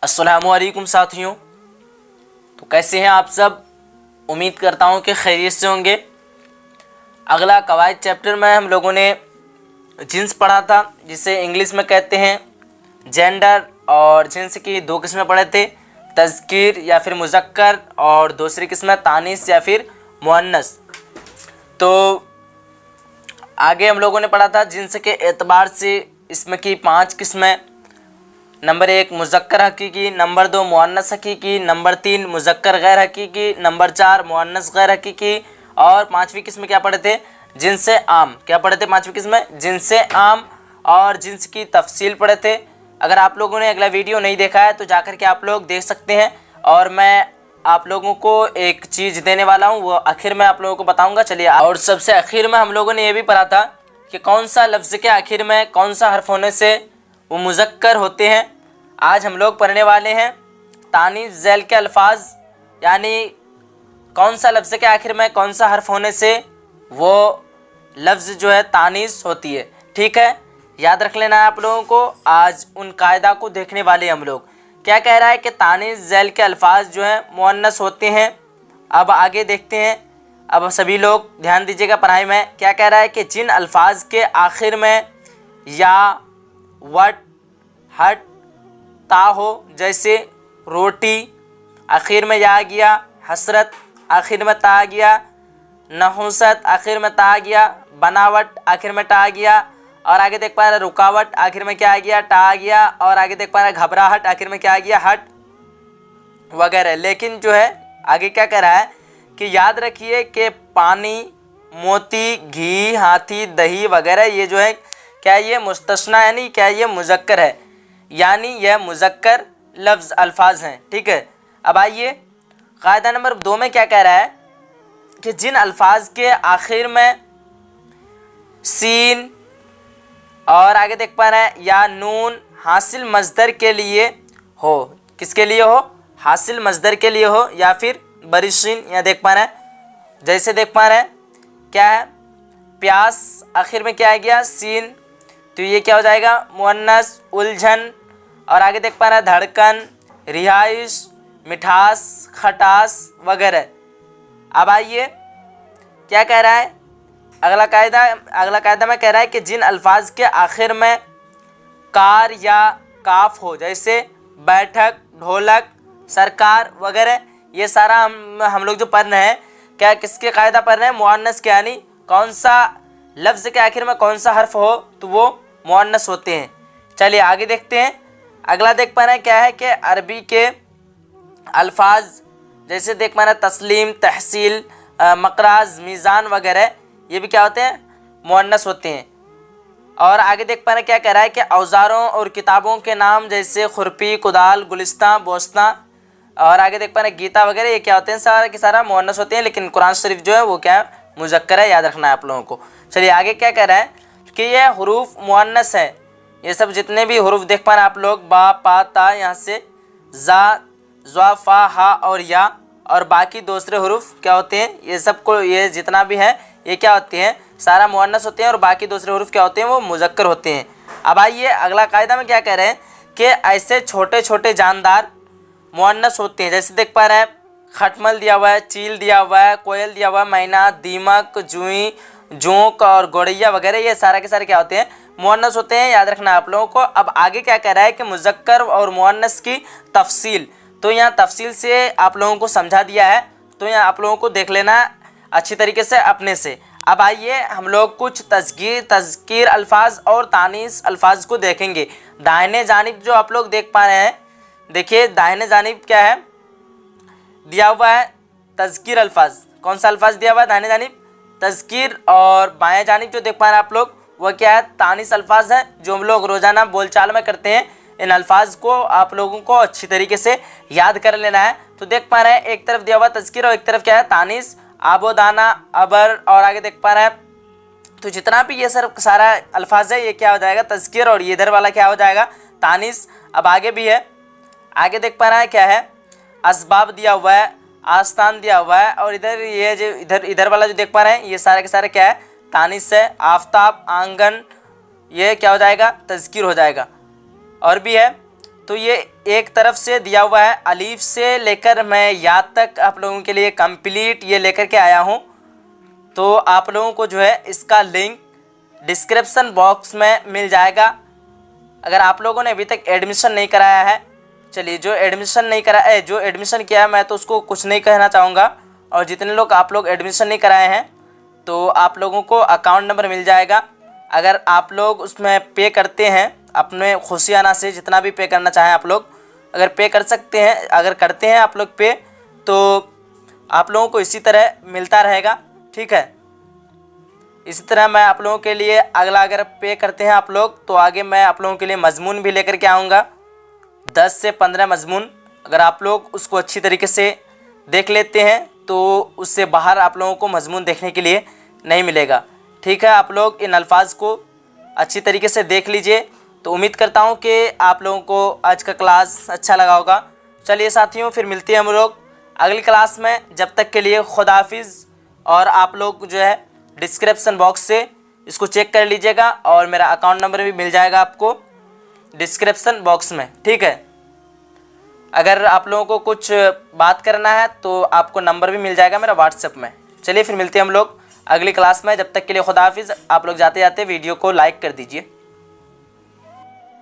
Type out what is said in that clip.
अस्सलामुअलैकुम साथियों। तो कैसे हैं आप सब? उम्मीद करता हूं कि खैरियत से होंगे। अगला कवायद चैप्टर में हम लोगों ने जिन्स पढ़ा था, जिसे इंग्लिश में कहते हैं जेंडर, और जिन्स की दो किस्में पढ़े थे, तज़कीर या फिर मुज़क्कर, और दूसरी किस्म तानीस या फिर मुअन्नस। तो आगे हम लोगों ने पढ़ा था जिन्स के एतबार से इसमें की 5 किस्में। नंबर 1 मुज़क्कर हकीकी, नंबर 2 मुअन्नस हकीकी, नंबर 3 मुज़क्कर गैर हकीकी, नंबर 4 मुअन्नस गैर हकीकी, और 5वीं किस्म क्या पढ़े थे? जिनसे आम। क्या पढ़े थे 5वीं किस्म? जिनसे आम, और जिन्स की तफसील पढ़े थे। अगर आप लोगों ने अगला वीडियो नहीं देखा है तो जाकर के आप लोग देख सकते हैं, और मैं आप लोगों को एक चीज़ देने वाला हूँ, वो आखिर में आप लोगों को बताऊँगा। चलिए, और सबसे आखिर में हम लोगों ने ये भी पढ़ा था कि कौन सा लफ्ज़ के आखिर में कौन सा हर्फ होने से वो मुज़क्कर होते हैं। आज हम लोग पढ़ने वाले हैं तानीस ज़ैल के अल्फाज, यानी कौन सा लफ्ज़ के आखिर में कौन सा हर्फ होने से वो लफ्ज़ जो है तानीस होती है। ठीक है, याद रख लेना है आप लोगों को। आज उन कायदा को देखने वाले हम लोग। क्या कह रहा है कि तानीस ज़ैल के अल्फाज जो हैं मुअन्नस होते हैं। अब आगे देखते हैं। अब सभी लोग ध्यान दीजिएगा पढ़ाई में। क्या कह रहा है कि जिन अल्फाज के आखिर में या, वट, हट, ता हो, जैसे रोटी आखिर में या आ गया, हसरत आखिर में ता आ गया, नहुसत आखिर में ता आ गया, बनावट आखिर में टा आ गया, और आगे देख पा रहे रुकावट आखिर में क्या आ गया? टा आ गया, और आगे देख पा रहे घबराहट आखिर में क्या आ गया? हट वगैरह। लेकिन जो है आगे क्या कह रहा है कि याद रखिए कि पानी, मोती, घी, हाथी, दही वगैरह ये जो है क्या ये मुस्तस्ना, यानी क्या ये मुज़क्कर है, यानी यह मुज़क्कर लफ्ज़ अल्फाज हैं। ठीक है, अब आइए कायदा नंबर 2 में क्या कह रहा है कि जिन अल्फाज के आखिर में सीन और आगे देख पा रहे हैं या नून हासिल मज़दर के लिए हो। किसके लिए हो? हासिल मज़दर के लिए हो, या फिर बरिशीन। या देख पा रहे हैं, जैसे देख पा रहे हैं क्या है? प्यास आखिर में क्या आ गया? सीन, तो ये क्या हो जाएगा? मुअन्नस। उलझन, और आगे देख पा रहे हैं धड़कन, रिहाइश, मिठास, खटास वगैरह। अब आइए क्या कह रहा है अगला कायदा में कह रहा है कि जिन अल्फाज के आखिर में कार या काफ हो, जैसे बैठक, ढोलक, सरकार वगैरह, ये सारा हम लोग जो पढ़ रहे हैं, क्या किसके कायदा पढ़ रहे हैं? मुअन्नस के, यानी कौन सा लफ्ज़ के आखिर में कौन सा हर्फ हो तो वो मुअन्नस होते हैं। चलिए आगे देखते हैं। अगला देख पा रहे हैं क्या है कि अरबी के अल्फाज जैसे देख पा रहे हैं तस्लीम, तहसील, मकराज, मीज़ान वगैरह, ये भी क्या होते हैं? मुअन्नस होते हैं। और आगे देख पा रहे हैं क्या कह रहा है कि औजारों और किताबों के नाम जैसे खुरपी, कुदाल, गुलिस्तां, बोस्तां, और आगे देख पा रहे हैं गीता वगैरह, ये क्या होते हैं? सारा के सारा मुअन्नस होते हैं। लेकिन कुरान शरीफ जो है वो क्या है? मुज़क्कर है। याद रखना है आप लोगों को। चलिए आगे क्या कह रहा है कि यह हुरूफ मुअन्नस है। ये सब जितने भी हुरूफ देख पा रहे हैं आप लोग, बा, पा, ता, यहाँ से जा, ज़्वा, फा, हा और या, और बाकी दूसरे हुरूफ क्या होते हैं? ये सबको, ये जितना भी है ये क्या होते हैं? सारा मुअन्नस होते हैं, और बाकी दूसरे हुरूफ क्या होते हैं? वो मुज़क्कर होते हैं। अब आइए अगला कायदा में क्या कह रहे हैं कि ऐसे छोटे छोटे जानदार मुअन्नस होते हैं। जैसे देख पा रहे हैं खटमल दिया हुआ है, चील दिया हुआ है, कोयल दिया हुआ है, मैना, दीमक, जुई, जोंक और गौरैया वगैरह, ये सारा के सारे क्या होते हैं? मुअन्नस होते हैं। याद रखना आप लोगों को। अब आगे क्या कह रहा है कि मुज़क्कर और मुअन्नस की तफसील, तो यहाँ तफसील से आप लोगों को समझा दिया है, तो यहाँ आप लोगों को देख लेना अच्छी तरीके से अपने से। अब आइए हम लोग कुछ तज़कीर अल्फाज और तानीस अल्फाज को देखेंगे। दाहिने जानिब जो आप लोग देख पा रहे हैं, देखिए दाहिने जानिब क्या है दिया हुआ है? तज़कीर अल्फाज। कौन सा अल्फाज दिया हुआ है दाहिने जानिब? तज़कीर। और बाएं जानिब जो देख पा रहे हैं आप लोग वह क्या है? तानीस अल्फाज है, जो हम लोग रोज़ाना बोलचाल में करते हैं। इन अल्फाज को आप लोगों को अच्छी तरीके से याद कर लेना है। तो देख पा रहे हैं एक तरफ दिया हुआ तज़कीर और एक तरफ क्या है? तानीस। आबोदाना, अबर, और आगे देख पा रहे हैं तो जितना भी ये सर सारा अल्फाज है ये क्या हो जाएगा? तज़कीर, और ये इधर वाला क्या हो जाएगा? तानीस। अब आगे भी है, आगे देख पा रहे हैं क्या है? असबाब दिया हुआ है, आस्तान दिया हुआ है, और इधर ये जो इधर वाला जो देख पा रहे हैं ये सारे के सारे क्या है? तानीस है। आफ्ताब, आंगन, ये क्या हो जाएगा? तज़कीर हो जाएगा। और भी है तो ये एक तरफ से दिया हुआ है, अलीफ से लेकर मैं या तक आप लोगों के लिए कंप्लीट ये लेकर के आया हूँ। तो आप लोगों को जो है इसका लिंक डिस्क्रिप्शन बॉक्स में मिल जाएगा। अगर आप लोगों ने अभी तक एडमिशन नहीं कराया है, चलिए जो एडमिशन किया है मैं तो उसको कुछ नहीं कहना चाहूँगा, और जितने लोग आप लोग एडमिशन नहीं कराए हैं तो आप लोगों को अकाउंट नंबर मिल जाएगा। अगर आप लोग उसमें पे करते हैं अपने खुशियाना से, जितना भी पे करना चाहें आप लोग, अगर पे कर सकते हैं, अगर करते हैं आप लोग पे, तो आप लोगों को इसी तरह मिलता रहेगा। ठीक है, इसी तरह मैं आप लोगों के लिए अगला अगर पे करते हैं आप लोग तो आगे मैं आप लोगों के लिए मजमून भी लेकर के आऊँगा, 10 से 15 मजमून। अगर आप लोग उसको अच्छी तरीके से देख लेते हैं तो उससे बाहर आप लोगों को मजमून देखने के लिए नहीं मिलेगा। ठीक है, आप लोग इन अल्फाज को अच्छी तरीके से देख लीजिए। तो उम्मीद करता हूँ कि आप लोगों को आज का क्लास अच्छा लगा होगा। चलिए साथियों, फिर मिलते हैं हम लोग अगली क्लास में। जब तक के लिए खुदा हाफिज़। और आप लोग जो है डिस्क्रिप्शन बॉक्स से इसको चेक कर लीजिएगा, और मेरा अकाउंट नंबर भी मिल जाएगा आपको डिस्क्रिप्शन बॉक्स में। ठीक है, अगर आप लोगों को कुछ बात करना है तो आपको नंबर भी मिल जाएगा मेरा व्हाट्सएप में। चलिए फिर मिलते हैं हम लोग अगली क्लास में। जब तक के लिए खुदा हाफिज़। आप लोग जाते जाते वीडियो को लाइक कर दीजिए।